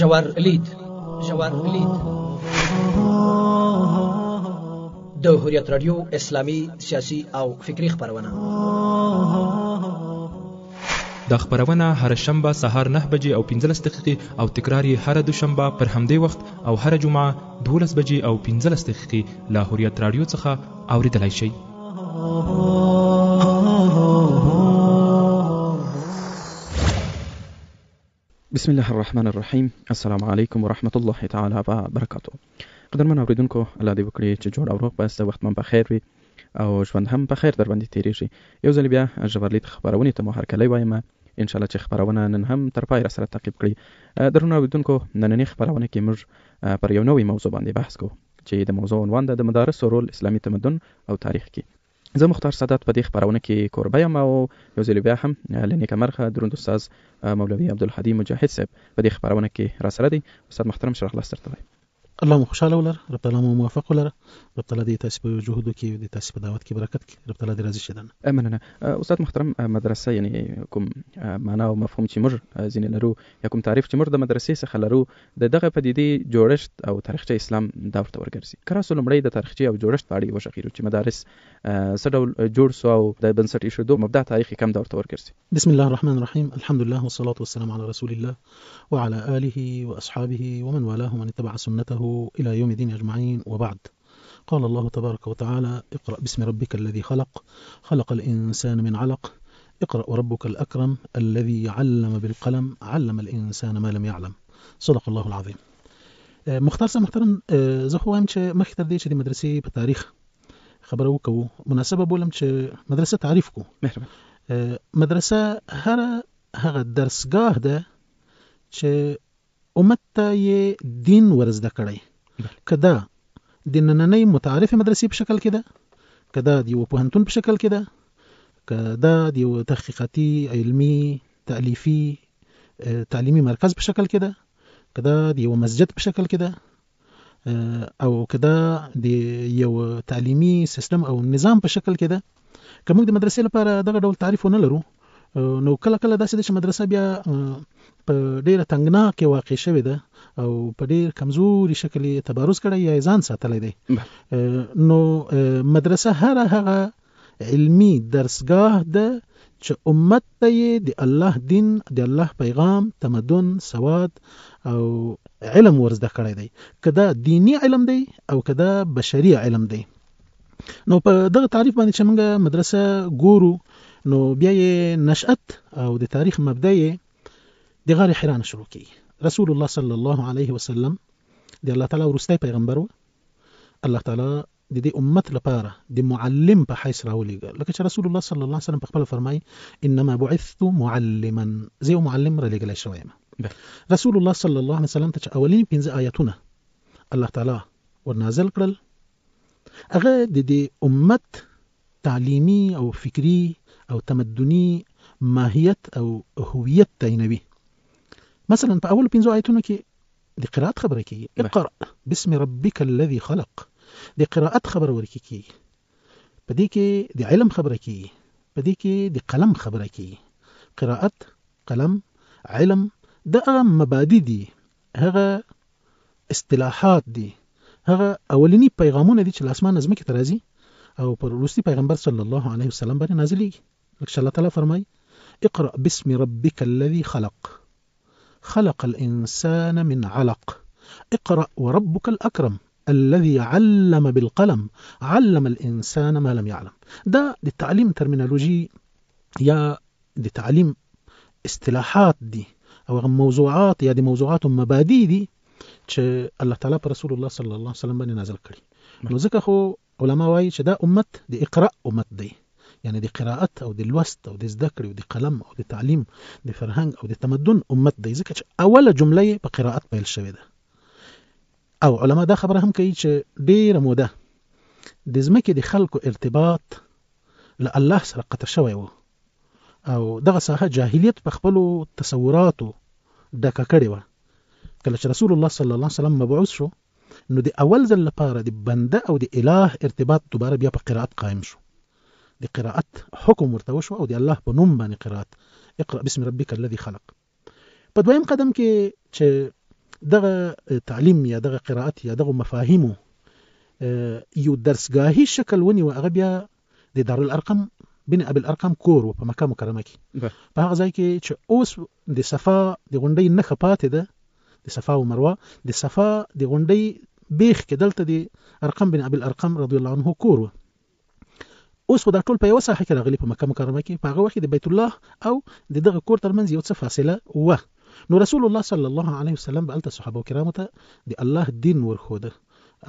ژور لید د هوریت رادیو اسلامي سیاسي او فکری خبرونه. دا خبرونه هر شنبه سهار 9 بجې او 15 دقیقې او تکرار یې هر دوشنبه پر همدې وخت او هر جمعه 12 بجې او 15 دقیقې له هوریت رادیو څخه اوریدلای شئ. بسم الله الرحمن الرحیم. السلام علیکم ورحمة الله تعالی وبرکاته. قدرمن اوریدونکو، الله دې وکړي چې جوړ او روغ باسته، وخت من په خیر وي او ژوند هم په خیر در باندې تیریږي. یو ځل بیا ژورلید خبرونې ته مو هرکلی وایم. ان شاء الله چې خبرونه نن هم تر پای را سره تعقیب کړي. درنو اوریدونکو، نننۍ خبرونه کې موږ پر یو نوې موضوع باندې بحث کوو چې د موضوع عنوان د مدارس رول اسلامي تمدن او تاریخ کې. زه مختار سادات په دې خبرونه کې کوربه یم او یو ځل بیا هم له نیکه مرخه دروند استاد مولوي عبدالهادي مجاهد صاحب په دې خبرونه کې را سره دی. استاد محترم، شرح لاس درته وایي. الله مو خوشاله ولر، رب تعالی مو موفق ولر، رب تعالی دې تاسو په جهودو کې دې تاسو په دعوت کې برکت کې، رب تعالی دې راضي شه. مننه. استاد محترم، مدرسه یعنی کوم معنا او مفهوم چې موږ ځینې لرو یا کوم تعریف چې موږ د مدرسې څخه لرو، دغه پدیدې جوړښت او تاریخچه اسلام دا ورته ورګرځي. کراسو لومړی د تاریخچه او جوړښت په اړه وشخیرو چې مدارس څه ډول جوړ سو او د بنسټ ایښودو مبدا تاریخي کم دا ورته ورګرځي. بسم الله الرحمن الرحیم. الحمد لله والصلاة والسلام على رسول الله وعلى آله وأصحابه ومن والاه ومن اتبع سنته إلى يوم الدين أجمعين، وبعد. قال الله تبارك وتعالى: اقرأ باسم ربك الذي خلق الإنسان من علق، اقرأ وربك الأكرم الذي علم بالقلم علم الإنسان ما لم يعلم. صدق الله العظيم. مختار صاحب محترم، زه خو وایم چې مخکې تر دې چې د مدرسې په تاریخ خبره وکړو، مناسبه بولم چې مدرسه تعریف کو. مدرسه هغه درسګاه ده چې امت ته یې دین ورزده کړی، که دا د نننۍ متعارف مدرسې په شکل کې ده، که دا د یو پوهنتون په شکل کې ده، که دا د یو تحقیقاتي علمي تألیفي تعلیمي مرکز په شکل کې ده، که دا د یو مسجد په شکل کې ده، او که دا د یو تعلیمي سیستم او نظام په شکل کې ده. که موږ د مدرسې لپاره دغه ډول تعریف ونه لرو، نو کله کله داسې ده چې مدرسه بیا په ډیره تنګناکه واقع شوې ده او په ډیر کمزوري شکل تبارز کړی یا ځان ساتلی دی. نو مدرسه هغه علمی درسګاه ده چې امت ته یې د الله دین، د الله پیغام، تمدن، سواد او علم ورزده کړی دی، که دا دینی علم دی او که دا بشري علم دی. نو په دغه تعریف باندې چې موږ مدرسه ګورو، نو بیا یې نشأت او د تاریخ مبدا یې د غار حرا شروع کی. رسول الله صلی الله علیه وسلم د الله تعالی ورستی پیغمبر و. الله تعالی د دې امت لپاره د معلم په حیث راولېږه، لکه چې رسول الله صلی الله علیه وسلم په خپل فرمایي: انما بعثت معلما، زه یو معلم را لېږلی شوی یم. رسول الله صلی الله علیه وسلم ته چې اولین 15 آیتونه الله تعالی ورنازل کړل، هغه د دې امت تعلیمي او فکری او تمدني ماهیت او هویت تعینوي. مثلا په اول 15 آیتونو کې د قرائت خبره کیږي. اقرأ باسم ربك الذي خلق، د قرائت خبره ورکی کیږي. په دې کې د علم خبره کیږي، په دې کې د قلم خبره کیږي. قرائت، قلم، علم، دغه مبادی دي، هغه اصطلاحات دي، هغه اولینی پیغامونه دي چې لاسمان ازمکه ته راځي او پر وروستي پیغمبر صلی الله علیه وسلم باندې نازلېږي. لکه الله تعالی فرمایي: اقرأ باسم ربك الذي خلق الإنسان من علق، اقرأ وربك الأكرم الذي علم بالقلم علم الإنسان ما لم يعلم. دا د تعلیم ترمینولوژي یا د تعلیم اصطلاحات دي او موضوعات یا د موضوعات و مبادی دي چې الله تعالی پر رسول الله صلی الله علیه وسلم باندې نازل کړي. نو ځکه خو علما وایي چې دا امت د اقرأ امت دی، یعنی د قرائت او د لوست او د زده کړې او د قلم او د تعلیم، د فرهنګ او د تمدن امت دی، ځکه چې اوله جمله په قرائت پیل شوې ده. او علما دا خبره هم کوي چې ډیره موده د ځمکې د خلکو ارتباط له الله سره قطع شوی و او دغه ساحه جاهلیت په خپلو تصوراتو ډکه کړې وه. کله چې رسول الله صلی الله علیه وسلم مبعوث شو، نو د اول ځل لپاره د بنده او د اله ارتباط دوباره بیا په قرائت قائم شو. د قرائت حکم ورته وشو او د الله په نوم باندې قرائت، اقرأ باسم ربك الذي خلق. په دویم قدم کې چې دغه تعلیم یا دغه قرائت یا دغه مفاهیمو یو درسګاهي شکل ونیو، هغه بیا د دارالارقم بن ابي الارقم کور په مکه مکرمه کې په هغه ځای کې چې اوس د صفا د غونډۍ نښه پاتې ده، د صفا او مروه د صفا د غونډۍ بیخ کې دلته د ارقم بن ابي الارقم رضی الله عنه کور و. اوس خو دا ټول په یوه ساحه کې راغلي په مکه مکرمه کې. په هغه وخت د بیت الله او د دغه کور ترمنځ یو څه فاصله وه. نو رسول الله صلی الله علیه وسلم به هلته صحابه کرامو ته د الله دین ورښوده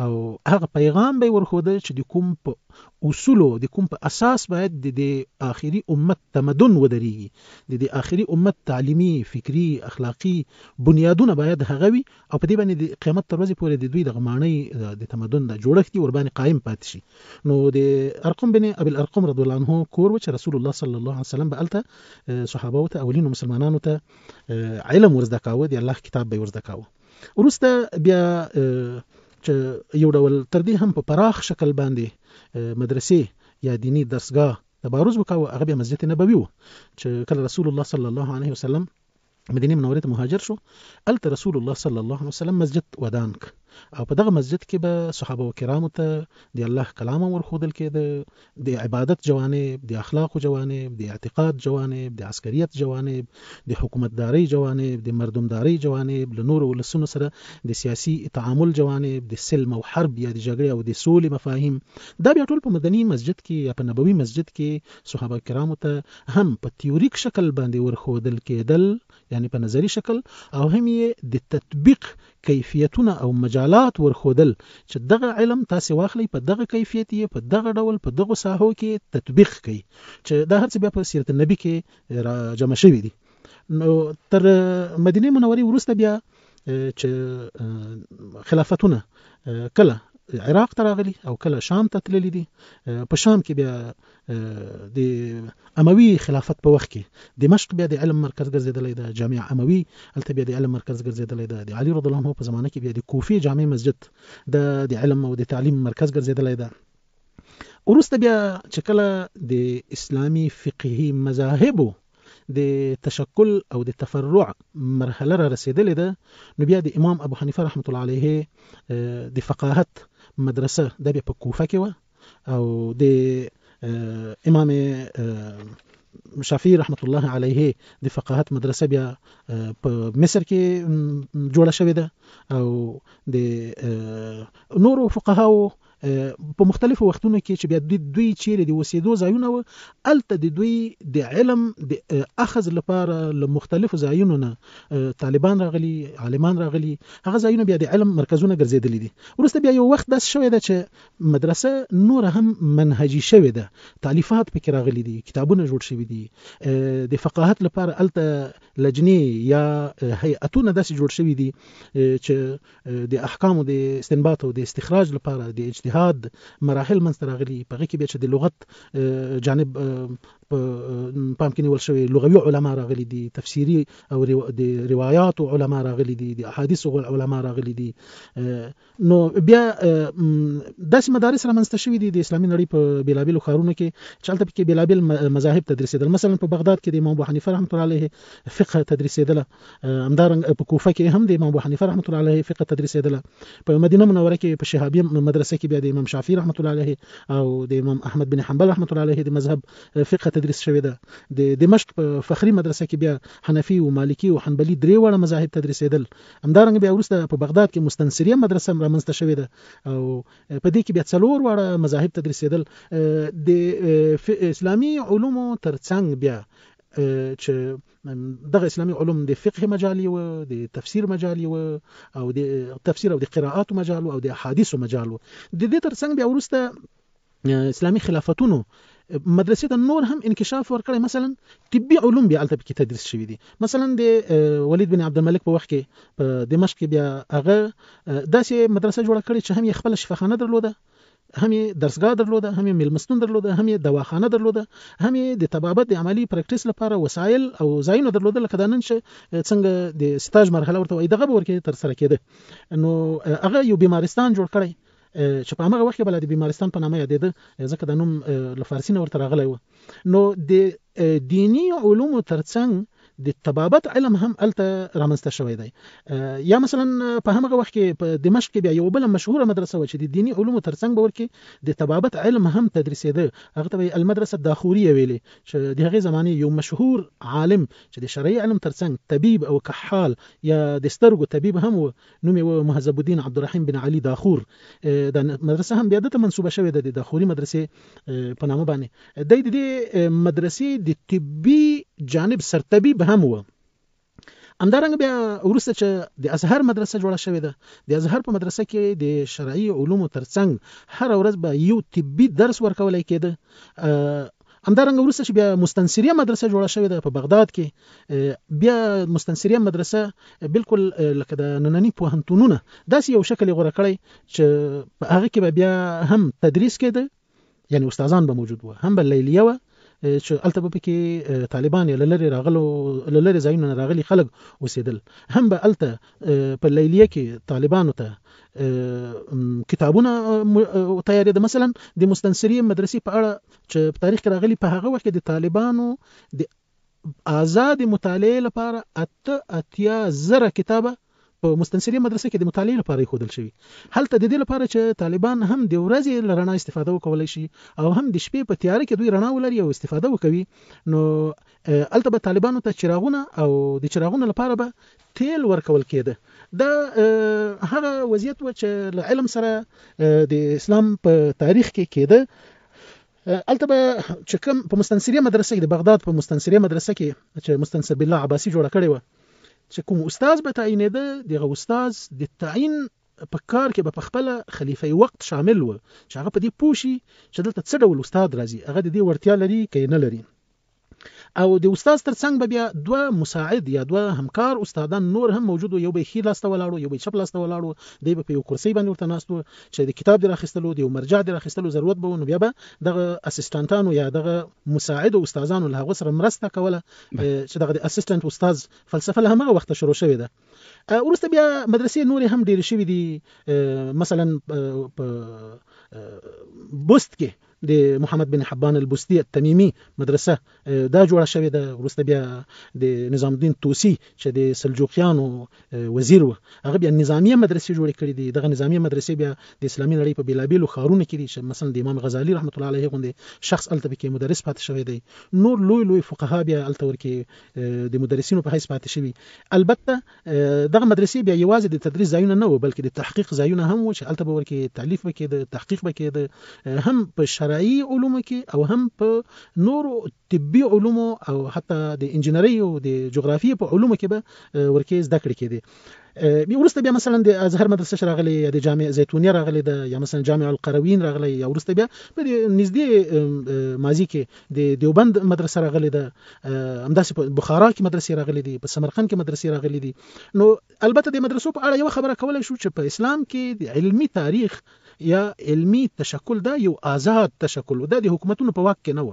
او هغه پیغام به ورښوده چې د کوم په اصولو د کوم په اساس باید د آخري امت تمدن ودرېږي، د آخري امت تعلیمي، فکری، اخلاقی بنیادونه باید هغه وي او په دې باندې د قیامت تر ورځې پورې د دوی د غمانۍ د تمدن د جوړښت ور باندې قائم پاتې شي. نو د ارقم بن ابي الارقم رضی الله عنه کور و چې رسول الله صلی الله علیه وسلم به الته صحابه ته اولینو مسلمانانو ته علم ورزده کاوه، د الله کتاب به ورزده کاوه. وروسته بیا چې یو ډول تر دې هم په پراخ شکل باندې مدرسې یا دینی درسګاه تبارز وکاوه، هغه بیا مسجد نبوي و چې کله رسول الله صلی الله علیه وسلم مدینه منوره ته مهاجر شو، الته رسول الله صلی الله علیه وسلم مسجد ودان ک او په دغه مسجد کې به صحابه کرامو ته د الله کلام ورښودل کېده، د عبادت جوانب، د اخلاق جوانب، د اعتقاد جوانب، د عسکریت جوانب، د حکومتداري جوانب، د مردمداري جوانب، له نورو ولسونو سره د سیاسي تعامل جوانب، د سلم او حرب یا د جګړې او د سولې مفاهیم. دا بیا ټول په مدني مسجد کې یا په نبوي مسجد کې صحابه کرامو ته هم په تیوریک شکل باندې ورښودل کېدل، یعنی په نظری شکل، او هم یې د تطبیق کیفیتونه او مجالات ورښودل چې دغه علم تاسو واخلئ، په دغه کیفیت یې په دغه ډول په دغه ساحو کې تطبیق کړئ، چې دا هر څه بیا په سیرت النبی کې را جمع شوي دي. نو تر مدینه منورې وروسته بیا چې خلافتونه کله عراق ته راغلي او کله شام ته تللي دي. په شام کې بیا د اموي خلافت په وخت کې دمشق بیا د علم مرکز ګرځېدلی ده، جامع اموي هلته بیا د علم مرکز ګرځېدلی ده. د علي رضی الله عنه په زمانه کې بیا د کوفي جامع مسجد د علم او د تعلیم مرکز ګرځېدلی ده. وروسته بیا چې کله د اسلامي فقهي مذاهبو د تشکل او د تفرع مرحله را رسیدلې ده، نو بیا د امام ابو حنیفه رحمت الله علیه د فقاهت مدرسه د بیا په کوفه کې و، او د امام شافعي رحمت الله علیه د فقاهت مدرسه بیا په مصر کې جوړه شوې ده، او د نورو فقهاو په مختلفو وختونو کې چې بیا دوی چیرې د اوسېدو ځایونه وو، هلته د دوی د علم د اخذ لپاره له مختلفو ځایونو نه طالبان راغلي، عالمان راغلي، هغه ځایونه بیا د علم مرکزونه ګرځېدلي دي. وروسته بیا یو وخت داسې شوی ده چې مدرسه نوره هم منهجي شوې ده، تالیفات پکې راغلي دي، کتابونه جوړ شوي دي، د فقاهت لپاره هلته لجنې یا هیئتونه داسې جوړ شوي دي چې د احکامو د استنباط او د استخراج لپاره د اجتهاد مراحل منځته راغلي. په هغې کې بیا چې د لغت جانب پام کې نیول شوی، لغوي علما راغلي دي، تفسیري او د روایاتو علما راغلي دي، د احادیثو علما راغلي دي. نو بیا داسې مدارس رامنځته شوي دي د اسلامي نړۍ په بېلابېلو ښارونو کې چې هلته پکې بېلابېل مذاهب تدریسېدل. مثلا په بغداد کې د امام ابو حنیفه رحمت الله علیه فقه تدریسېدله، همدارنګه په کوفه کې هم د امام ابو حنیفه رحمت الله علیه فقه تدریسېدله، په مدینه منوره کې په شهابیه مدرسه کې بیا د امام شافعي رحمت الله علیه او د امام احمد بن حنبل رحمت الله علیه د مذهب فقه تدریس شوی ده. د دمشق په فخري مدرسه کې بیا حنفي او مالکي او حنبلي درې واړه مذاهب تدریسېدل. همدارنګه بیا وروسته په بغداد کې مستنصریه مدرسه رامنځته شوې ده او په دې کې بیا څلور واړه مذاهب تدریسېدل. د اسلامي علومو ترڅنګ بیا چې دغه اسلامي علوم د فقه مجال و، د تفسیر مجال و، او د تفسیر او د قراءات مجال او د احادیث مجال و. د دې ترڅنګ بیا وروسته اسلامي خلافتونو مدرسې ته نور هم انکشاف ورکړی. مثلا طبي علوم بیا هلته پکې تدریس شوي دي. مثلا د ولید بن عبدالملک په وخت کې په دمشق کې بیا هغه داسې مدرسه جوړه کړې چې هم یې خپله شفاخانه درلوده، هم یې درسګاه درلوده، هم یې میلمستون درلوده، هم یې دواخانه درلوده، هم یې د طبابت د عملی پریکټیس لپاره وسایل او ځایونه درلوده، لکه دا نن چې څنګه د سټاج مرحله ورته وایي دغه به ورکې ترسره کېده. نو هغه یو بیمارستان جوړ کړی چې په هغه وخت کې بل د بیمارستان په نامه یادېده، ځکه د نوم له فارسي نه ورته راغلی و. نو د دینی علومو ترڅنګ د طبابت علم هم الته رامنځته شوی دی. یا مثلا په هغه وخت کې په دمشق کې بیا یو بل مشهوره مدرسه و چې د دینی علومو ترڅنګ به ورکې د طبابت علم هم تدریسېده، هغه ته المدرسه الداخوريه ویلې، چې د هغې زمانې یو مشهور عالم چې د شرعي علم ترڅنګ طبيب او کحال یا د سترګو طبيب هم و، نوم یې مهذب الدین عبدالرحیم بن علي داخور. د مدرسه هم بیا دته منسوبه شوې ده، د داخوري مدرسې په نامه باندې. د دې مدرسې د طبي جانب سرطبيب هم و. همدارنګه بیا وروسته چې د ازهر مدرسه جوړه شوې ده، د ازهر په مدرسه کې د شرعي علومو ترڅنګ هر ورځ به یو طبي درس ورکول کېده. همدارنګه وروسته چې بیا مستنصریه مدرسه جوړه شوې ده په بغداد کې، بیا مستنصریه مدرسه بالکل لکه د نننی پوهنتونونه داسې یو شکل غوړه کړی چې په هغه کې بیا هم تدریس کېده، یعنی استادان به موجود وو، هم به لیلیه وه چې الته به کې طالبان یا لری راغلو لری ځایونه راغلي خلک اوسېدل، هم به الته په لیلیه کې طالبانو ته کتابونه تیارېده. مثلا د مستنصریه مدرسې په اړه چې په تاریخ کې راغلي، په هغه وخت کې د طالبانو د آزاد مطالعه لپاره 80,000 کتابه په مستنصریه مدرسه کې د مطالعه لپاره ښودل شوی. هلته د دې لپاره چې طالبان هم د ورځې له رڼا استفاده وکولای شي او هم د شپې په تیاره کې دوی رڼا ولري او استفاده وکوي، نو هلته به طالبانو ته چراغونه او د چراغونو لپاره به تیل ورکول کېده. دا هغه وضعیت و چې له علم سره د اسلام په تاریخ کې کېده. الته به چې کوم په مستنصریه مدرسه کې د بغداد په مستنصریه مدرسه کې چې مستنصر بالله عباسي جوړه کړې و، چې کوم استاد به تعینېده، دغه استاد د تعین په کار کې به په خپل خلیفه وقت شامل و، چې هغه په دې پوه شي چې دلته څه ډول استاد راځي، هغه د دې وړتیا لري که نه لري. او د استاد ترڅنګ به بیا دوه مساعد یا دوه همکار استادان نور هم موجود وو، یو به ښي لاس ته ولاړو، یو به چپ لاس ته ولاړو، دی به په یو کرسۍ باندې ورته ناست وو چې د کتاب د راخیستلو د یو مرجع د راخیستلو ضرورت به و، نو بیا به دغه اسسټانټانو یا دغه مساعد استادانو له هغه سره مرسته کوله چې دغه د اسسټنټ استاد فلسفه له همغه وخت شروع شوې ده. وروسته بیا مدرسې نورې هم ډېرې شوې دي، مثلا په بست کې د محمد بن حبان البستي التمیمی مدرسه دا جوړه شوې ده. وروسته بیا د نظام الدین توسی چې د سلجوقیانو وزیر و، هغه بیا نظامیه مدرسې جوړې کړې دي. دغه نظامیه مدرسې بیا د اسلامي نړۍ په بیلابیلو ښارونو کې دي، چې مثلا د امام غزالی رحمت الله علیه غوندې شخص الته کې مدرس پاتې شوی دی. نور لوی لوی فقها بیا الته ورکې د مدرسینو په حیث پاتې شوي. البته دغه مدرسې بیا یوازې د تدریس ځایونه نه و، بلکې د تحقیق ځایونه هم و، چې الته به ورکې تالیف وکړي، تحقیق وکړي، هم په شرعي علومو کې او هم په نورو طبي علومو او حتی د انجینرۍ او د جغرافیې په علومو کې به ورکې زده کړې کېدې. وروسته بیا مثلا د ازهر مدرسه راغلی، یا د جامع زیتونیه راغلی ده، یا مثلا جامع القروین راغلی، یا وروسته بیا په نږدې ماضي کې د دیوبند مدرسه راغلی ده، همداسې په بخارا کې مدرسې راغلی دي، په سمرقند کې مدرسې راغلی دي. نو البته د مدرسو په اړه یو خبره کولای شو چې په اسلام کې د علمي تاریخ یا علمی تشکل دا یو آزاد تشکل و، دا د حکومتونو په واک کې نه و.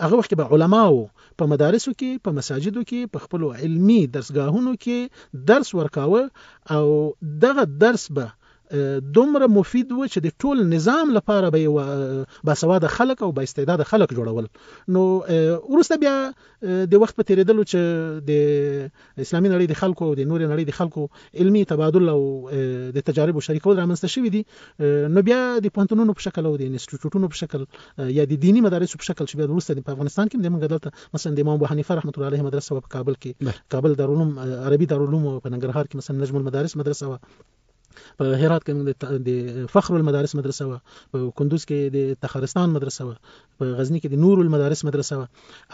هغه وخت به علماو په مدارسو کې، په مساجدو کې، په خپل علمی درسګاهونو کې درس ورکاوه، او دغه درس به دومره مفید و چې د ټول نظام لپاره به باسواده خلک او با استعداد خلک جوړول. نو وروسته بیا د وخت په تیریدلو چې د اسلامي نړۍ د خلکو او د نورې نړۍ د خلکو علمي تبادل او د تجارب شریکول رامنځته شوي دي، نو بیا د پوهنتونونو په شکل او د انسټیټیوټونو په شکل یا د دینی مدارسو په شکل چې بیا وروسته په افغانستان کې موږ دلته مثلا د امام ابو حنیفه رحمت الله علیه مدرسه په کابل کې، کابل دارالعلوم عربي دارالعلوم، په ننګرهار کې مثلا نجم المدارس مدرسه و، په هرات کې د فخر المدارس مدرسه و، په کندوز کې د تخارستان مدرسه و، په غزنی کې د نور المدارس مدرسه و.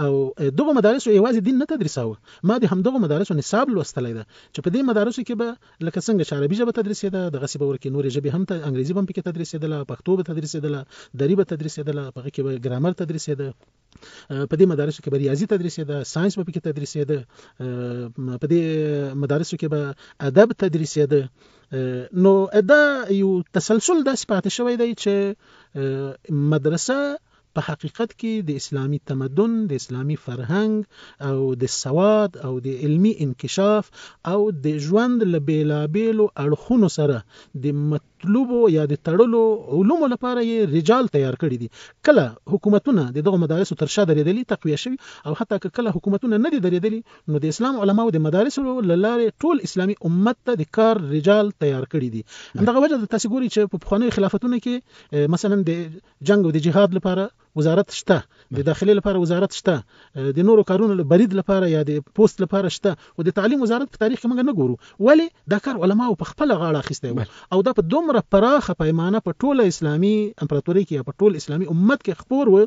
او دغه مدارس یوازې دین نه تدریساوه، ما د همدغه مدارس نصاب لوستلی ده چې په دې مدارسو کې به لکه څنګه چې عربي ژبه تدریسېده، دغه سی به ورکې نورې ژبې هم انګریزي هم پکې تدریسېدله، پښتو به تدریسېدله، دری به تدریسېدله، په هغه کې به ګرامر تدریسېده، په دې مدارسو کې به ریاضي تدریسېده، ساينس به پکې تدریسېده، په دې مدارسو کې به ادب تدریسېده. نو دا یو تسلسل داسې پاتې شوی دی چې مدرسه په حقیقت کې د اسلامي تمدن، د اسلامي فرهنګ او د سواد او د علمی انکشاف او د ژوند له بیلابیلو اړخونو سره د مطلوبو یا د تړلو علومو لپاره یې رجال تیار کړي دي. کله حکومتونه دغه مدارسو تر شا درېدلي، تقویه شوي، او حتی کله حکومتونه نه دي درېدلي، نو د اسلام علماو د مدارسو له لارې ټول اسلامي امت ته د کار رجال تیار کړي دي. همدغه وجه د تاسو ګوري چې په پخوانیو خلافتونو کې مثلا د جنگ او د جهاد لپاره وزارت شته، د داخلي لپاره وزارت شته، د نورو کارونو برید لپاره یا د پوسټ لپاره شته، او د تعلیم وزارت په تاریخ کې موږ نه ګورو، ولی دا کار علماو په خپل غاړه اخیستی و او دا په دومره پراخه پیمانه په ټوله اسلامي امپراتوري کې یا په ټول اسلامي امت کې خپور و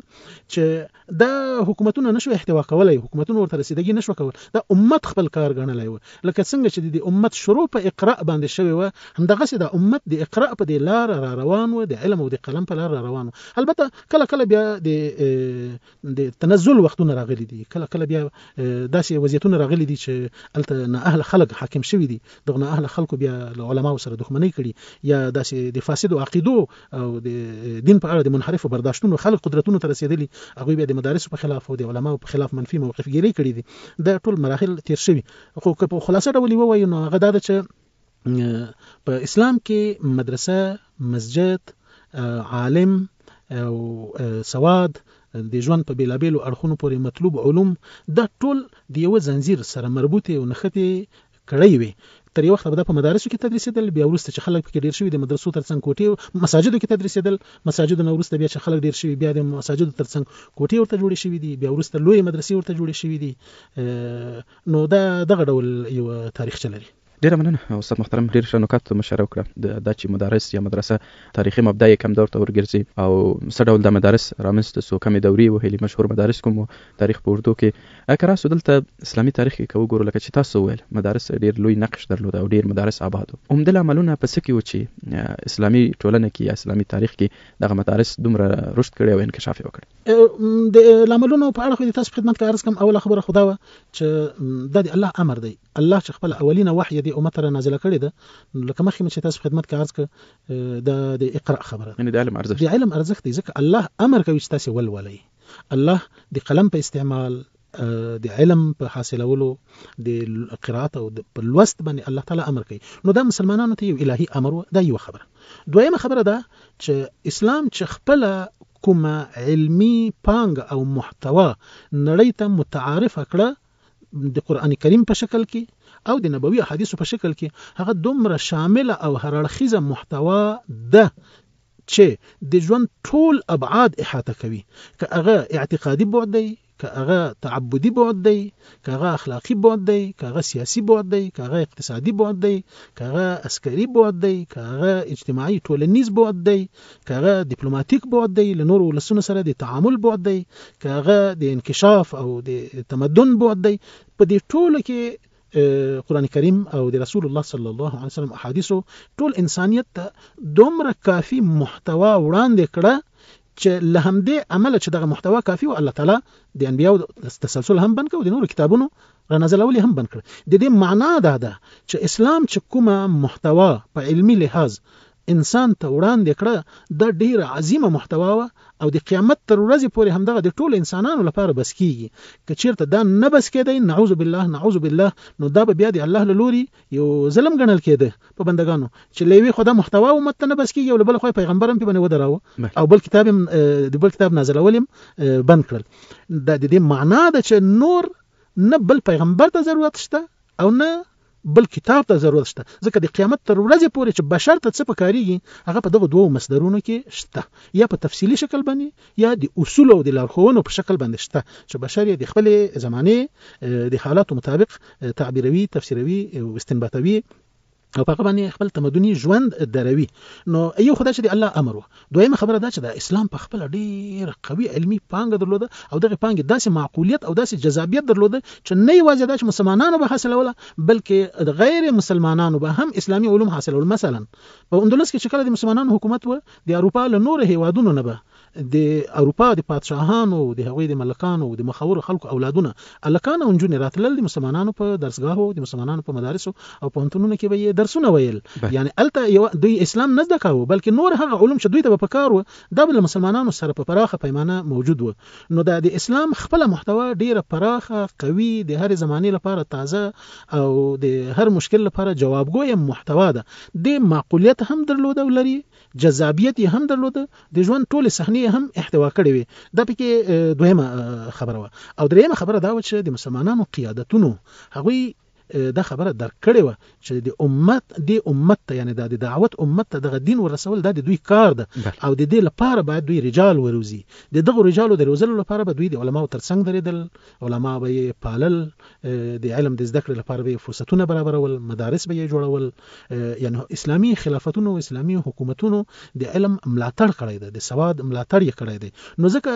چې دا حکومتونه نشو احتوا کولای، حکومتونه ورته رسیدګي نشو کول، دا امت خپل کار ګڼلی و. لکه څنګه چې د امت شروع په اقرا باندې شوی و، همدغسې د امت د اقرا په د لار را روان و، د علم او د قلم په لار را روان و. البته کله کله بیا د تنزل وختونه راغلي دي، کله کله بیا داسې وضعیتونه راغلي دي چې الته نه اهل خلق حاکم شوي دي، دغه نه اهل خلکو بیا له علماو سره دښمنۍ کړي، یا داسې د فاسدو عقیدو او د دین په اړه د منحرفو برداشتونو خلک قدرتونو ته رسېدلي، هغوی بیا د مدارسو په خلاف او د علماو په خلاف منفي موقف ګیري کړي دي. دا ټول مراحل تیر شوي. خو که په خلاصه ډول ووایو نو هغه دا ده چې په اسلام کې مدرسه، مسجد، عالم او سواد د ژوند په بیلابیلو اړخونو پورې مطلوب علوم دا ټول د یو زنجیر سره مربوطې او نښتې کړی وي. تر یو وخت به په مدارسو کې تدریسېدل، بیا وروسته چې خلک پکې ډېر شوي د مدرسو ترڅنګ کوټې مساجدو کې تدریسېدل، مساجدو نه وروسته بیا چې خلک ډېر شوي بیا د مساجدو ترڅنګ کوټې ورته جوړې شوي دي، بیا وروسته لویې مدرسې ورته جوړې شوي دي. نو دا دغه ډول یو تاریخچه لري. ډیره مننه استاد محترم، ډیر ښه نکات مشوره وکړه. دا چې مدارس یا مدرسه تاریخي مبدا یې کم دور ته ورګرځي او څه ډول د مدارس رامنځته سو، کمې دورې وهلي مشهور مدارس کوم تاریخ په اردو کې که راسو دلته اسلامي تاریخ کې که وګورو، لکه چې تاسو وویل مدارس ډیر لوی نقش درلود او ډیر مدارس آباد و. عمده عملونه په څه کې و چې اسلامي ټولنه کې یا اسلامي تاریخ کې دغه مدارس دومره رشد کړی او انکشاف یې وکړ؟ د عملونو په اړه خو د تاسو خدمت کې عرض کوم. اوله خبره خدا و چې دا د الله امر دی، الله چې خپل اولینه وحی دی امت را نازله کړی ده. لکه مخکې چې تاسو خدمت کې عرض کړ د اقرا خبره، یعنی د علم ارزښت، د علم ارزښت دی، ځکه الله امر کوي چې تاسو ولولئ. الله د قلم په استعمال، د علم په حاصلولو، د قرات او په لوست باندې الله تعالی امر کوي. نو دا مسلمانانو ته یو الهي امر و. دا یو خبره. دویمه خبره ده چې اسلام چې خپل کومه علمی پانګه او محتوا نړۍ ته متعارف کړه د قرآن کریم په شکل کې او د نبوي احادیثو په شکل کې، هغه دومره شامله او هر اړخیزه محتوا ده چې د ژوند ټول ابعاد احاطه کوي، که هغه اعتقادي بعد دی، که هغه تعبدي بعد دی، که هغه اخلاقی بعد دی، که هغه سیاسی بعد دی، که هغه اقتصادي بعد دی، که هغه عسکري بعد دی، که هغه اجتماعي ټولنیز بعد دی، که هغه دیپلوماتیک بعد دی، له نورو ولسونو سره د تعامل بعد دی، که هغه د انکشاف او د تمدن بعد دی. په دې ټولو کې قرآن کریم او د رسول الله صلی الله علیه وسلم احادیثو ټول انسانیت ته دومره کافی محتوا وړاندې کړه چې له همدې عمله چې دغه محتوا کافی و، الله تعالی د انبیاو تسلسل هم بند کړ او د نورو کتابونو را نازلولي هم بند کړ. د دې معنا دا ده چې اسلام چې کومه محتوا په علمي لحاظ انسان ته وړاندې کړه دا ډیره عظیمه محتوا و او د قیامت تر ورځې پورې همدغه د ټول انسانانو لپاره بس کیږي. که چیرته دا نه بس کېدی، نعوذ بالله، نو دا به بیا د الله له لوري یو ظلم ګڼل کېده په بندگانو چې له یوې خوا دا محتوا امت ته نه بس کیږي او له بله خوا پیغمبر هم پې باندې ودراوه او بل کتاب نازلول هم بند کړل. دا د دې معنا ده چې نور نه بل پیغمبر ته ضرورت شته او نه بل کتاب ته ضرورت شته، ځکه د قیامت تر ورځې پورې چې بشر ته څه پکارېږي هغه په دغه دوو مصدرونو کې شته، یا په تفصیلي شکل باندې یا د اصول او د لارښوونو په شکل باندې شته، چې بشر یې د خپلې زمانې د حالاتو مطابق تعبیروي، تفسیروي او استنباطوي او په هغه باندې خپل تمدني ژوند دروي. نو یو خدای چې د الله امر و. دویمه خبره دا چې د اسلام په خپل ډیر قوي علمي پانګه درلوده او دغه پانګه داسې معقولیت او داسې جذابیت درلوده چې نه یوازې دا چې مسلمانانو به حاصلوله بلکې د غیر مسلمانانو به هم اسلامي علوم حاصلول. مثلا په اندلس کې چې کله د مسلمانانو حکومت و، د اروپا له نورو هیوادونو نه به د اروپا د پادشاهانو د هغوی د ملکانو د مخورو خلکو اولادونه الکان او نجونې راتلل د مسلمانانو په درسګاهو د مسلمانانو په مدارسو او پوهنتونونو کې به یې درسونه ویل یعنی الته دوی اسلام نه زده کاوه بلکې نور هغه علوم چې دوی ته په کار و دا به له مسلمانانو سره په پراخه پیمانه موجود و نو د اسلام خپل محتوا ډیره پراخه قوي د هر زمانه لپاره تازه او د هر مشکل لپاره جوابګوی محتوا ده د معقولیت هم درلوده ولري جذابیت هم درلوده د ژوند ټول صحنې هم احتوا کړی وي دا پکې دویمه خبره و او دریمه خبره دا و چې د مسلمانانو قیادتونو هغوی دا خبره درکړې و چې د امت ته یعنی د دعوت امت ته دغه دین ورسول دا د دوی کار ده او د دې لپاره باید دوی رجال وروزي د دغه رجالو د روزلو لپاره به دوی د علماو ترڅنګ درېدل علما به پالل د علم د زده کړې لپاره به فرصتونه برابرول مدارس به یې جوړول یعنی اسلامي خلافتونو اسلامي حکومتونو د علم ملاتړ کړی ده د سواد ملاتړ یې کړی دی نو ځکه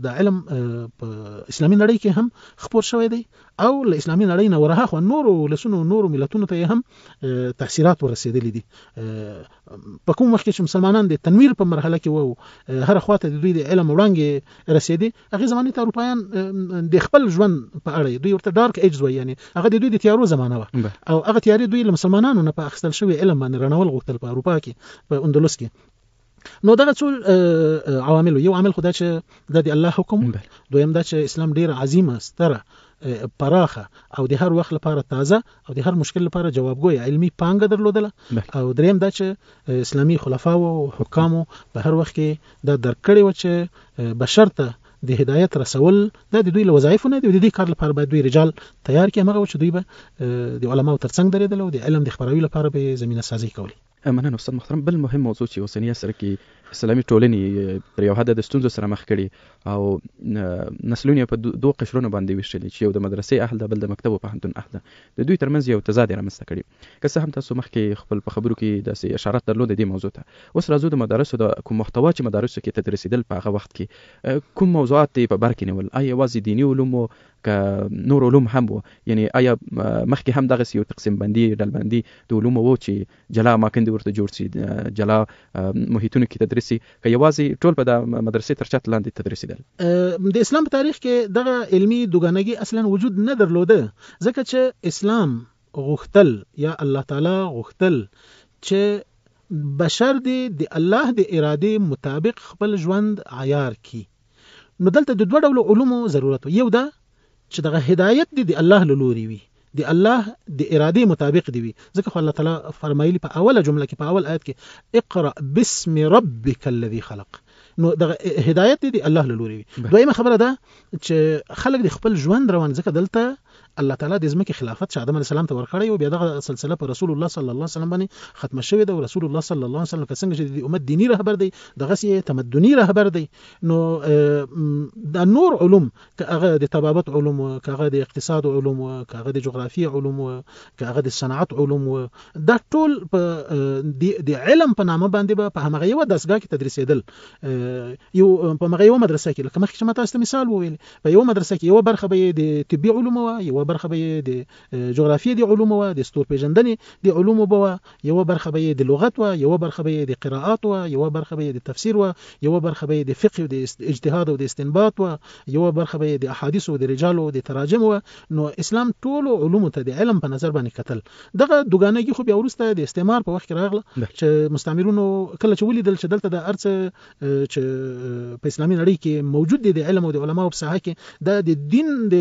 د علم په اسلامي نړۍ کې هم خپور شوی دی او له اسلامي نړۍ نه ورهاخوا نورو ولسونو نورو ملتونو ته هم تاثیرات ورسېدلي دي په کوم وخت چې مسلمانان د تنویر په مرحله کې وو هر خواته د دوی د علم وړاندې رسېدي هغه زمانه ته اروپایان د خپل ژوند په اړه دوی ورته ډارک ایجز وایي یعنی هغه د دوی د تیارو زمانه و او هغه تیاري دوی له مسلمانانو نه په اخیستل شوی علم باندې رڼول غوښتل په اروپا کې په اندلس کې نو دغه ټول عوامل یو عامل خدای چې د الله حکم دویم دا چې اسلام ډیر عظیمه ستره پراخه او د هر وخت لپاره تازه او د هر مشکل لپاره جوابګوی علمی پانګه درلودله او دریم دا چې اسلامي خلفاو او حکامو په هر وخت کې دا درکړی و چې بشر ته د هدایت رسول د دوی له وظایفو نه د دې کار لپاره باید دوی رجال تیار کړي هغه چې دوی به د علماو ترڅنګ درېدل او د علم د خپراوي لپاره به زمينه سازي کوي مننه استاد محترم بل مهم موضوع چې اوسنی عصر کې اسلامي ټولنې پر یو حد د ستونزو سره مخ کړي او نسلونه په دوه قشرونو باندې ویشلي چې یو د مدرسې اهل ده بل د مکتب او پوهنتون اهل ده د دوی ترمنځ یو تضاد رامنځته کړي که څه هم تاسو مخکې خپل په خبرو کې داسې اشارات درلودې دې موضوع ته اوس راځو د مدارسو د کوم محتوا چې مدارسو کې تدریسېدل په هغه وخت کې کوم موضوعات په بر کې نیول آیا یوازې دیني علوم که نور علوم هم وو یعنی آیا مخکې هم دغه یو تقسیم بندي ډلبندي د علوم وو چې جلا اماکن ورته جوړ شي جلا محیطونو کې تدریس که یوازې ټول په د مدرسې تر چت لاندې تدریسېدل د اسلام په تاریخ کې دغه علمي دوګانګي اصلا وجود نه درلوده ځکه چې اسلام غوښتل یا الله تعالی غوښتل چې بشر د الله د اراده مطابق خپل ژوند عیار کی نو دلته د دوه ډول علومو ضرورت یو ده چې دغه هدایت د الله له لوري وي د الله د اراده مطابق دی وي ځکه الله تعالی فرمایلی په اوله جمله کې په اول آیت کې اقرأ باسم ربک الذي خلق نو دغه هدایت دی الله له لوري وي دویمه خبره ده چې خلک د خپل ژوند روان ځکه دلته الله تعالی د زمکه خلافت چې آدم علیه السلام ته ورکړی او بیا دغه سلسله په رسول الله صلی الله علیه وسلم باندې ختم شوې ده او رسول الله صلی الله علیه وسلم څنګه چې د امت دینی رهبر دی دغه سي تمدنی رهبر دی نو د نور علوم کغه د طبابت علوم کغه د اقتصاد علوم کغه د جغرافیه علوم کغه د صنعت علوم دا ټول په د علم په نامه باندې په هغه یو داسګه کې تدریسېدل یو په هغه یو مدرسه کې لکه مخکې چې ما تاسو ته مثال وویل په یو مدرسه کې یو برخه به د طبي علوم او یو برخه به د جغرافیه د علوم او د ستورپیژندنې د علوم او یو برخه به د لغت او یو برخه به د قراءات او یو برخه به د تفسیر او یو برخه به د فقه او د اجتهاد او د استنباط او یو برخه به د احادیث او د رجال او د تراجم نو اسلام ټول علوم ته د علم په نظر باندې کتل دغه دوګانګي خو بیا ورسته د استعمار په وخت کې راغله چې مستعمرونو کله چې ولیدل چې دلته د ارڅ چې په اسلامي نړۍ کې موجود دي د علم او د علماو په ساحه کې د دین د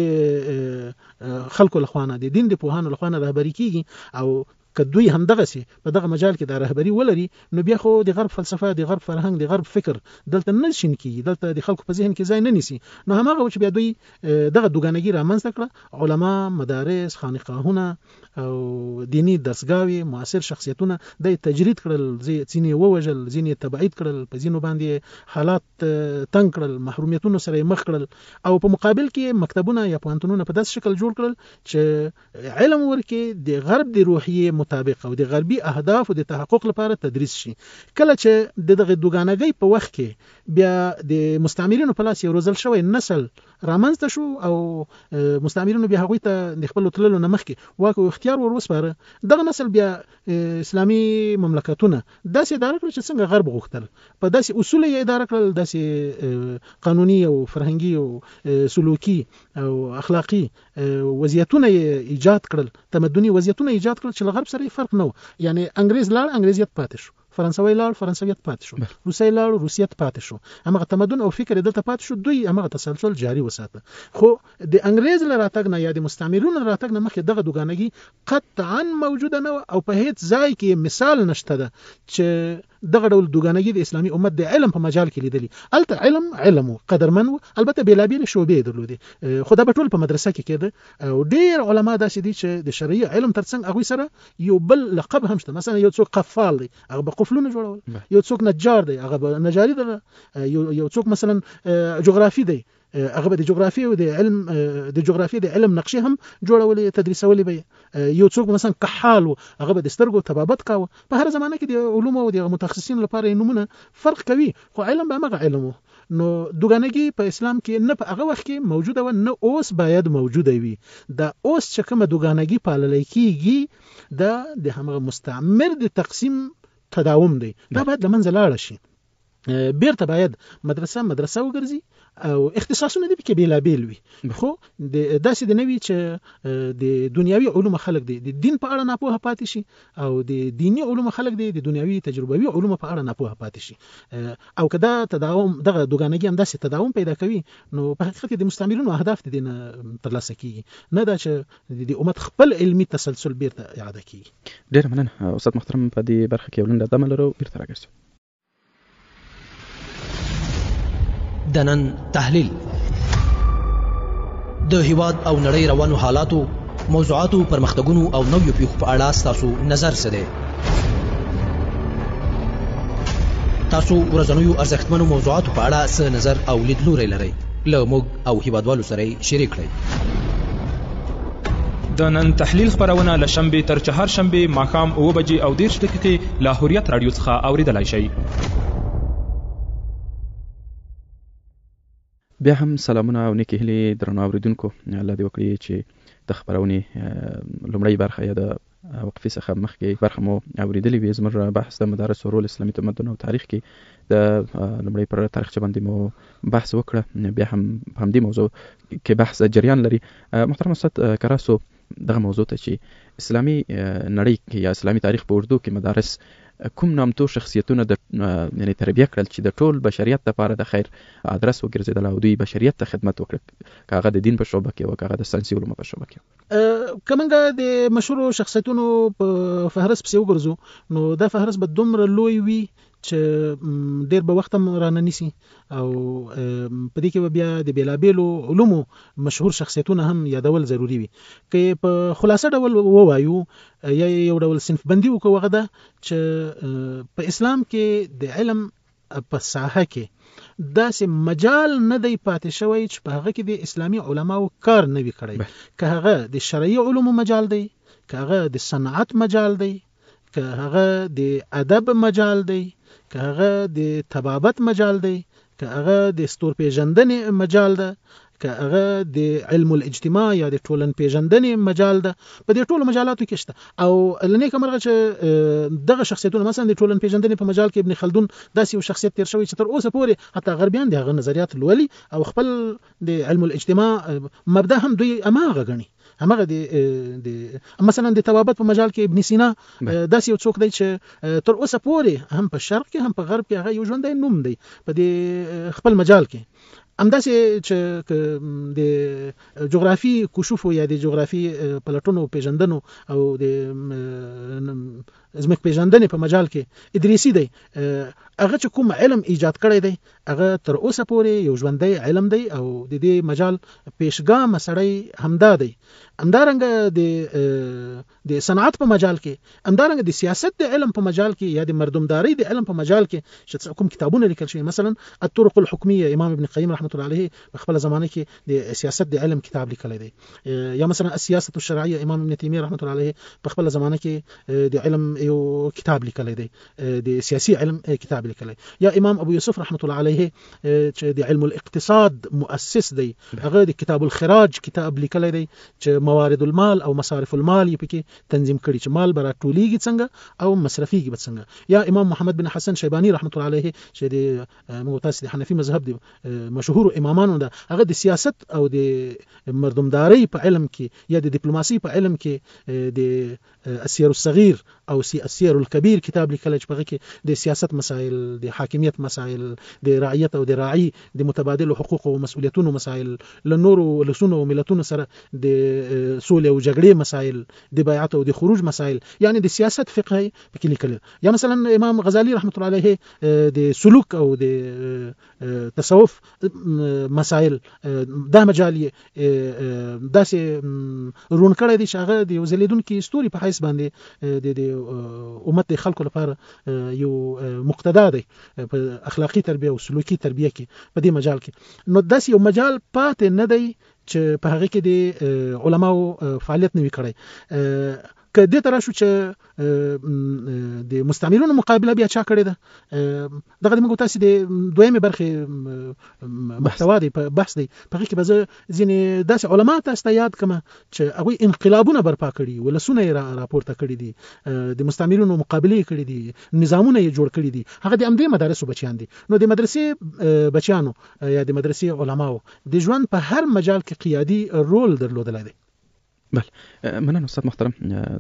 خلکو لخوانه د دین د پوهانو لخوانه رهبری کیږي او کدوی هم دغه سي په دغه مجال کې د رهبری ولري نو بیا خو د غرب فلسفه د غرب فرهنګ د غرب فکر دلته نه شین کیږي دلته د خلکو په ذهن کې ځای نه نیسي نو همغه چې بیا دوی دغه دوګانګي رامنځته کړه علما مدارس خانقاهونه او دینی درسګاوي معاصر شخصیتونه د تجرید کړل ځینې ووجل ځینې تبعید کړل په ځینو باندې حالات تنگ کړل محرومیتونو سره مخ کړل او په مقابل کې مکتبونه یا پوهنتونونه په داس شکل جوړ کړل چې علم ورکې د غرب د روحیه مطابق او د غربي اهداف او د تحقق لپاره تدریس شي کله چې دغه دوګانګي په وخت کې بیا د مستعمرینو په لاس یو روزل شوی نسل رامنځته شو او مستعمرینو بیا هغوی ته د خپل تللو نه مخکې واک او اختیار ور وسپاره. دغه نسل بیا اسلامي مملکتونه داسې اداره کړل چې څنګه غرب غوښتل، په داسې اصول یې اداره کړل، داسې قانوني او فرهنګي او سلوکي او اخلاقی وضعیتونه ایجاد کړل، تمدني وضعیتونه ایجاد کړل چې له غرب سره فرق نه و. یعنی انګریز لاړ انګریزیت پاتې شو، فرانسوي لاړ فرانسویت پاتې شو، روسي لاړ روسیت پاتې شو، همغه تمدن او فکر دلته پاتې شو، دوی همغه تسلسل جاری وساته. خو د انګریز له راتګ نه یا د مستعمرونو له راتګ نه مخکې دغه دوګانګي قطعا موجوده نه او په هیڅ ځای کې مثال نشته ده چې دغه ډول دوګانګي د اسلامي امت د علم په مجال کې لیدلی. البته علم قدرمن و، البته بیلابیل شعبې درلودي، خو دا به ټول په مدرسه کې کېده او ډیر علما داسې دي چې د شرعي علم ترڅنګ هغوی سره یو بل لقب هم شته. مثلا یو څوک قفال دی، هغه قفلونه جوړول، یو څوک نجار دی، هغه نجاری دی، یو څوک مثلا جغرافي دی، هغه به د جغرافي او د علم د جغرافي د علم نقشې هم جوړولې تدریسولې به، یو څوک مثلا کحال و، هغه به د سترګو طبابت کاوه. په هر زمانه کې د علوم او د متخصصین لپاره نمونه فرق کوي، خو علم به هغه علم و. نو دوګانګي په اسلام کې نه په هغه وخت کې موجوده و، نه اوس باید موجوده وي. دا اوس چې کومه دوګانګي پالل کېږي دا د همغه مستعمر د تقسیم تداوم دی، دا باید لمنځه لاړ شي. بیرته باید مدرسه وګرځي او اختصاصونه دي پکې بیلابیل وي، خو د داسې د نوي چې د دنیوي علوم خلک دي د دین په اړه ناپوهه پاتې شي او د دینی علوم خلک دي د دنیوي تجربوي علوم په اړه ناپوهه پاتې شي. او کدا تداوم دغه دوګانګي هم داسې تداوم پیدا کوي، نو په حقیقت کې د مستعمرونو اهداف د دین ترلاسه کیږي، نه دا چې د امت خپل علمي تسلسل بیرته اعاده کیږي. ډیر مننه استاد محترم، په دې برخه کې ولنډه دمه لرو، بیرته راګرځو. د نن تحلیل د هیواد او نړۍ روانو حالاتو، موضوعاتو، پرمختګونو او نویو پیښو په اړه ستاسو نظر څه دی؟ تاسو ورځنیو ارزښتمنو موضوعاتو په اړه څه نظر او لیدلوری لرئ؟ له موږ او هیوادوالو سره یې شریک کړئ. د نن تحلیل خبرونه له شنبې تر چهارشنبې ماښام 9:30 له حریت راډیو څخه اوریدلای شئ. بیا هم سلامونه او نیکې هیلې درنو اوریدونکو، الله دې وکړي چې د خبرونې لومړۍ برخه یا د وقفې څخه مخکې برخه مو اوریدلې وي. زموږ بحث د مدارس رول اسلامي تمدن او تاریخ کې د لومړۍ پر تاریخچه باندې مو بحث وکړه، بیا هم په همدې موضوع کې بحث جریان لري. محترم استاد کراسو، دغه موضوع ته چې اسلامي نړۍ کې یا اسلامي تاریخ په اردو کې مدارس کوم نامتو شخصیتونه د یعنی تربیه کړل چې د ټول بشریت لپاره د خیر ادرس وګرځیدل او دوی بشریت ته خدمت وکړي، کاغه د دین په شعبه کې او کاغه د ساینسي علومو په شعبه کې؟ کومنګه د مشهور شخصیتونو په فهرست پسې وګرځو، نو دا فهرست به دومره لوی وي چې ډیر به وخت هم رانه نیسي او په دې کې بیا د بیلابیلو علومو مشهور شخصیتونه هم یادول ضروری وي. که په خلاصه ډول ووایو یا یو ډول صنف بندي وکړو، هغه ده چې په اسلام کې د علم په ساحه کې داسې مجال نه دی پاتې شوی چې په هغه کې د اسلامي علماو کار نه وي کړی، که هغه د شرعي علومو مجال دی، که هغه د صنعت مجال دی، که هغه د ادب مجال دی، که هغه د طبابت مجال دی، که هغه د ستورپیژندنې مجال ده، که هغه د علم الاجتماع یا د ټولن پیژندنې مجال ده. په دې ټولو مجالاتو کې شته او لنیکه مرغه چې دغه شخصیتونه مثلا د ټولن پیژندنې په مجال کې ابن خلدون داسې یو شخصیت تیر شوی چې تر اوسه پورې حتی غربیان د هغه نظریات لولي او خپل د علم الاجتماع مبدا هم دوی اماغه غني. همغه د مثلا د طبابت په مجال کې ابن سینا داسې یو څوک دی چې تر اوسه پورې هم په شرق کې هم په غرب کې هغه یو ژوندی نوم دی په دې خپل مجال کې. همداسې چې د جغرافي کشوف یا د جغرافي پلټونو پیژندنو او د ځمکې پیژندنې په مجال کې ادریسی دی، هغه چې کوم علم ایجاد کړی دی هغه تر اوسه پورې یو ژوندی علم دی او د دې مجال پیشګام سړی همدا دی. همدارنګه د صنعت په مجال کې، همدارنګه د سیاست د علم په مجال کې یا د مردمداري د علم په مجال کې چې کوم کتابونه لیکل شوي، مثلا الطرق الحکمیه امام ابن قیم رحمت الله علیه په خپل زمانه کې د سیاست د علم کتاب لیکلی دی، یا مثلا السیاست الشرعیه امام ابن تیمیه رحمت الله علیه په خپل زمانه کې د علم یو کتاب لیکلی دی د سیاسي علم کتاب لیکلی، یا امام ابو یوسف رحمت الله علیه چې د علم الاقتصاد مؤسس دی، هغه د کتاب الخراج کتاب لیکلی دی چې موارد المال او مصارف المال یې پکې تنظیم کړي چې مال به راټولیږي څنګه او مصرفیږي به څنګه. یا امام محمد بن حسن شیبانی رحمت الله علیه چې د موږ تاسو د حنفي مذهب د مشهور امامانو ده، هغه د سیاست او د مردمداري په علم کې یا د ډیپلوماسي په علم کې د السیر الصغیر او السیر الکبیر کتاب لیکلی چې په هغه کې د سیاست مسائل، د حاکمیت مسائل، د رعیت او د راعي د متبادل حقوق او مسؤلیتونو مسائل، له نورو ولسونو او ملتونو سره د سولې او جګړې مسائل، د بیعت او د خروج مسائل، یعنی د سیاست فقه پکې لیکلی. یا مثلا امام غزالی رحمت الله علیه د سلوک او د تصوف مسائل دا مجال داسې رون کړی دی چې هغه د یو ځلیدونکي ستوري په حیث باندې د امت د خلکو لپاره یو مقتدا دی په اخلاقی تربیه او سلوکی تربیه کې په دې مجال کې. نو داسې یو مجال پاتې نه دی چې په هغه کې د علماو فعالیت نه وي کړی. که دې ته راشو چې د مستعمرونو مقابله بیا چا کړې ده، دغه موږ تاسو د دویمه برخه محتوا دی په بحث دی، په هغه کې به زه ځینې داسې علما تاسو ته یاد کړم چې هغوی انقلابونه برپا کړي، ولسونه یې راپورته کړي دي، د مستعمرونو مقابلې کړي دي، نظامونه یې جوړ کړي دي، هغه د همدې مدارسو بچیان دي. نو د مدرسې بچیانو یا د مدرسې علماو د ژوند په هر مجال کې قیادي رول درلودلی دی. بله، مننه استاد محترم.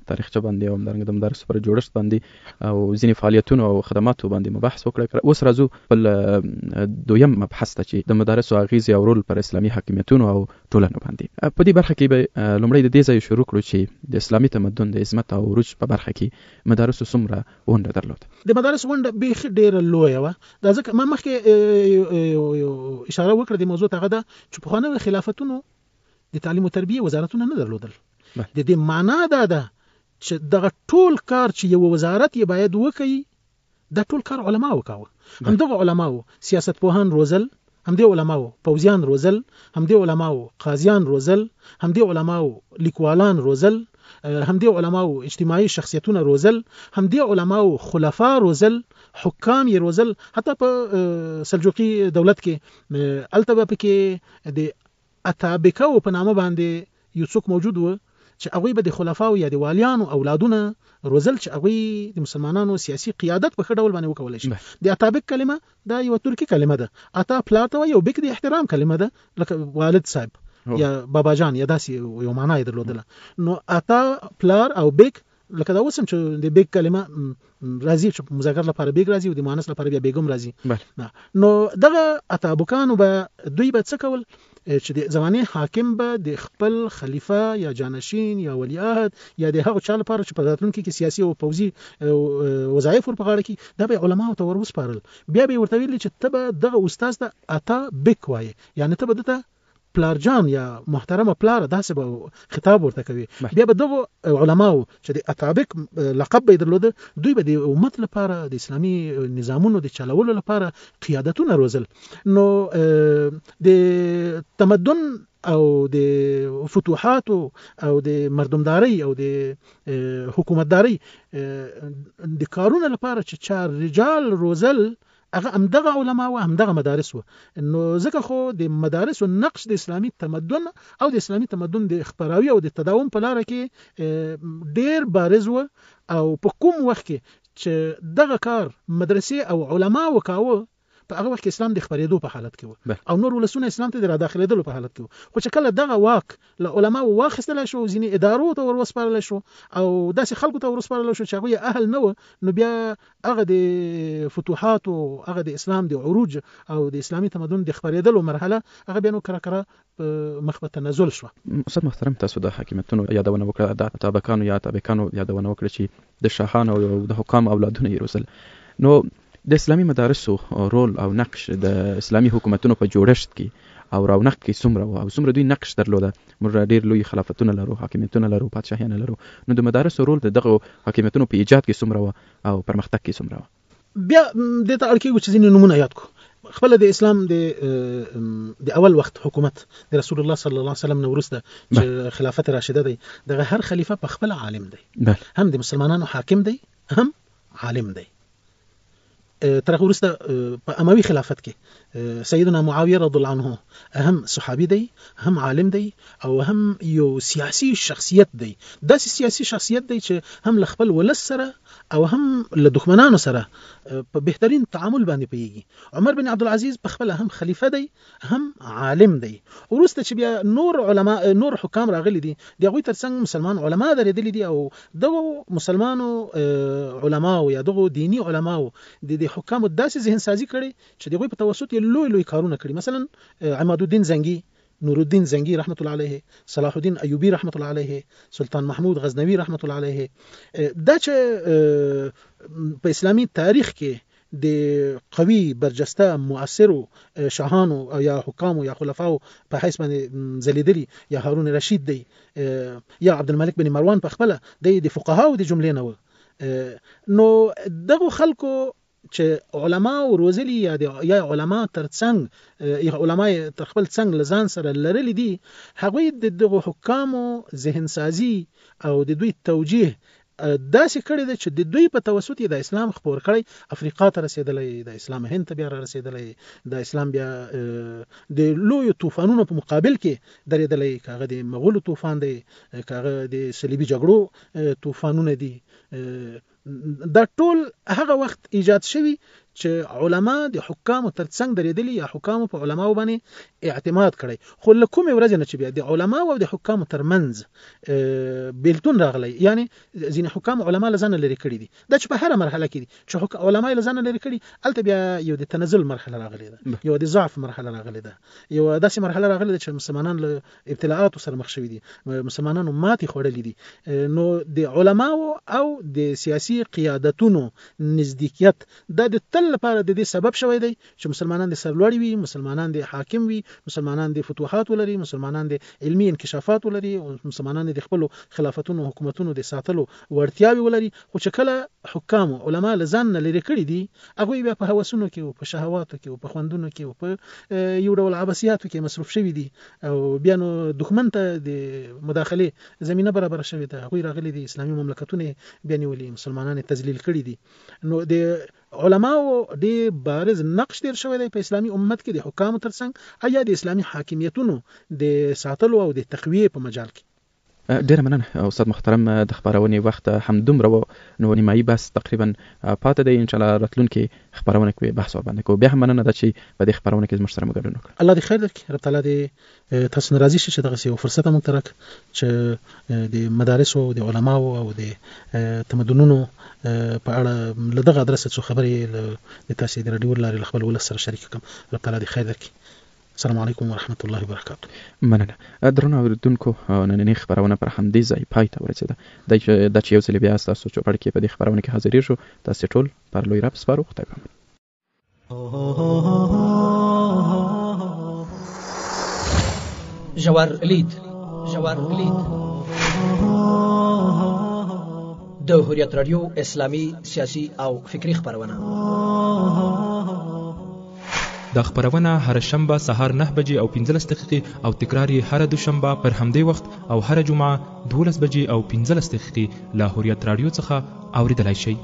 تاریخچه باندې او همدارنګه د مدارسو پر جوړښت باندې او ځینې فعالیتونو او خدماتو باندې مباحث وکړی. اوس راځو بل دویم مبحث ته چې د مدارسو اغیزې او رول پر اسلامي حاکمیتونو او ټولنو باندې. په دې برخه کې به لومړی د دې ځای شروع کړو چې د اسلامي تمدن د عظمت او عروج په برخه کې مدارسو څومره ونډه درلوده. د مدارسو ونډه بیخي ډېره لویه وه. دا ځکه ما مخکې اشاره وکړه د موضوع ته، هغه ده چې پخوانیو خلافتونو د تعلیم او تربیه وزارتونه نه درلودل. د دې معنا دا ده چې دغه ټول کار چې یو وزارت یې باید وکړي، دا ټول کار علما وکاوه. همدغه علماو سیاست پوهان روزل، همدې علماو پوځیان روزل، همدې علماو قاضیان روزل، همدې علماو لیکوالان روزل، همدې علماو اجتماعي شخصیتونه روزل، همدې علماو خلفا روزل، حکام یې روزل. حتی په سلجوقي دولت کې الته پکې د اتابکو په نامه باندې یو څوک موجود و چې هغوی به د خلفاو یا د والیانو اولادونه روزل چې هغوی د مسلمانانو سیاسي قیادت په ښه ډول باندې وکولی شي. د اتابک کلمه دا یو ترکی کلمه ده، اتا پلار ته وایي او بک د احترام کلمه ده، لکه والد صاحب یا بابا جان یا داسې یو معنا یې درلودله. نو اتا پلار او بک لکه دا اوس هم چې د بیگ کلمه راځي چې مذکر لپاره بیگ راځي او د مؤنث لپاره بیا بیگم راځي. نو دغه اتابکانو به دوی به څه کول چې د زمانه حاکم به د خپل خلیفہ یا جانشین یا ولیعهد یا د هغه چا لپاره چې په راتلونکي کې سیاسي او پوځي وظایف ور په غاړه کې دا به علماو ته ور وسپارل. بیا به ورته ویل چې ته به دغه استاد ته اتا بیگ وایي، یعنی ته به دته پلار جان یا محترمه پلار داسې به خطاب ورته کوي. بیا به دغه علماو چې د اتابک لقب به درلوده، دوی به د امت لپاره د اسلامي نظامونو د چلولو لپاره قیادتونه روزل. نو د تمدن او د فتوحات او د مردمداري او د حکومتداري د کارونو لپاره چې چار رجال روزل، هغه همدغه علما و همدغه مدارس و. نو ځکه خو د مدارسو نقش د اسلامي تمدن او د اسلامي تمدن د خپراوي او د تداوم په لاره کې ډیر بارز و. او په کوم وخت کې چې دغه کار مدرسې او علما وکاوه، په هغه وخت کې اسلام د خپرېدو په حالت کې و او نور ولسونه اسلام ته د راداخلېدلو په حالت کې و. خو چې کله دغه واک له علماو واخیستلی شو، ځینې ادارو ته ور وسپارلی شو او داسې خلکو ته ور وسپارلی شو چې هغوی اهل نه و، نو بیا هغه د فتوحاتو، هغه د اسلام د عروج او د اسلامي تمدن د خپرېدلو مرحله هغه بیا نو کره مخ په تنزل شوه. استاد محترم، تاسو د حاکمیتونو یادونه وکړه، د اتابکانو یا اتابکانو یادونه وکړه چې د شاهانو او د حکام اولادونه یې روزل. نو د اسلامي مدارسو رول او نقش د اسلامي حکومتونو په جوړښت کې او رونق کې څومره و او څومره دوی نقش درلوده؟ موږ ډېر لوی خلافتونه لرو، حاکمیتونه لرو، پادشاهیان لرو، نو د مدارسو رول د دغه حاکمیتونو په ایجاد کې څومره و او پرمختګ کې څومره و؟ بیا دې ته اړ کېږو چې ځینې نومونه یاد کړو. خپل د اسلام د اول وخت حکومت د رسول الله صلی الله علیه وسلم نه وروسته چې خلافت راشده دی، دغه هر خلیفہ په خپل عالم دی، هم د مسلمانانو حاکم دی هم عالم دی. تر هغه وروسته په اموي خلافت کې سیدنا معاویه رضی الله عنه هم صحابي دی، هم عالم دی او هم یو سیاسي شخصیت دی. داسې سیاسي شخصیت دی چې هم له خپل ولس سره او هم له دښمنانو سره په بهترین تعامل باندې پیږي. عمر بن عبدالعزیز په خپل هم خلیفہ دی، هم عالم دی. وروسته چې بیا نور علما نور حکام راغلي دي، د هغوی ترڅنګ مسلمان علما درېدلي دي او دغه مسلمانو علماو یا دغه دینی علماو د حکامو داسې ذهن سازي کړي چې دغوی په توسط یې لوی لوی کارونه کړي. مثلا عماد الدین زنگی، نور الدین زنگی رحمت الله علیه، صلاح الدین ایوبی رحمت الله علیه، سلطان محمود غزنوی رحمت الله علیه، دا چې په اسلامی تاریخ کې د قوي برجسته مؤثرو شاهانو یا حکامو یا خلفاو په حیث باندې ځلیدلي، یا هارون رشید دی، یا عبدالملک بن مروان په خپله د فقهاو د جملې نه و. نو دغه خلکو چې علما روزلي یا علما ترڅنګ یا علما تر خپل څنګ لزان سره لرلي دي، هغوی د دغه حکامو ذهن سازي او د دوی توجیه داسې کړی ده چې د دوی په توسط یې د اسلام خپور کړی، افریقا ته رسېدلی، د اسلام هند ته بیا را رسېدلی، د اسلام بیا د لویو طوفانونو په مقابل کې درېدلی، که هغه د مغولو طوفان دی، که هغه د صلیبي جګړو طوفانونه دي. دا ټول هغه وخت ایجاد شوي چې علما د حکامو ترڅنګ درېدلي یا حکامو په علماو باندې اعتماد کړی. خو له کومې ورځې نه چې بیا د علماو او د حکامو ترمنځ بیلتون راغلی، یعنی ځینې حکام علما له ځانه لرې کړي دي، دا چې په هره مرحله کې دي چې علما له ځانه لرې کړي، هلته بیا یو د تنزل مرحله راغلی ده، یو د ضعف مرحله راغلی ده، یو داسې مرحله راغلی ده چې مسلمانان له ابتلاءاتو سره مخ شوي دي، مسلمانانو ماتې خوړلې دي. نو د علماو او د سیاسي قیادتونو نزدېکیت دا د تل لپاره د دې سبب شوی دی چې مسلمانان د سرلوړي وي، مسلمانان د حاکم وي، مسلمانان د فتوحات ولري، مسلمانان د علمي انکشافات ولري، او مسلمانان د خپل خلافتونو حکومتونو د ساتلو وړتیاوي ولري. خو چې کله حکام او علما لزان نه لري کړی دي، هغه بیا په هوسونو کې او په شهواتو کې او په خوندونو کې او په یو ډول عباسیاتو کې مصروف شوی دي، او بیا نو دښمن ته د مداخله زمينه برابر شوی ده. هغه راغلي دي اسلامي مملکتونه بیا نیولي، مسلمانان تذلیل کړی دي. نو د علماو ډېر بارز نقش تیر شوی دی په اسلامي امت کې د حکامو ترڅنګ یا د اسلامي حاکمیتونو د ساتلو او د تقویې په مجال کې. ډیره مننه استاد محترم. د خبرونې وخت همدومره و، نو نیمایي بس تقریبا پاتې دی. ان شاء الله راتلونکي خبرونه کې بحث ورباندې کوو. بیا هم مننه ده چې په دې خبرونه کې زموږ سره مو ګډون وکړ. الله دې خیر درکړي، رب تعالی دې تاسو نه راضي شي چې دغسې یو فرصت موږ ته راکړي چې د مدارسو او د علماو او د تمدنونو په اړه له دغه ادرسه څو خبرې د تاسو د راډیو لارې له خپل ولس سره شریک کړم. رب تعالی دې خیر درکړي. السلام علیکم ورحمت الله وبرکاته. مننه. درنو اوریدونکو، نننۍ خبرونه پر همدې ځای پای ته ورسېده. دا چې یو ځل بیا ستاسو چوپړ کې په دې خبرونه کې حاضرېږو، تاسې ټول پر لوی رب سپارو. خدای پامان. ژور لید د هوریت رادیو اسلامي سیاسي او فکری خبرونه. دا خبرونه هر شنبه سهار 9 بجې او 15 دقیقې او تکرار یې هر دوشنبه پر همدې وخت او هر جمعه 12 بجې او 15 دقیقې له هوریت رادیو څخه اوریدلای شئ.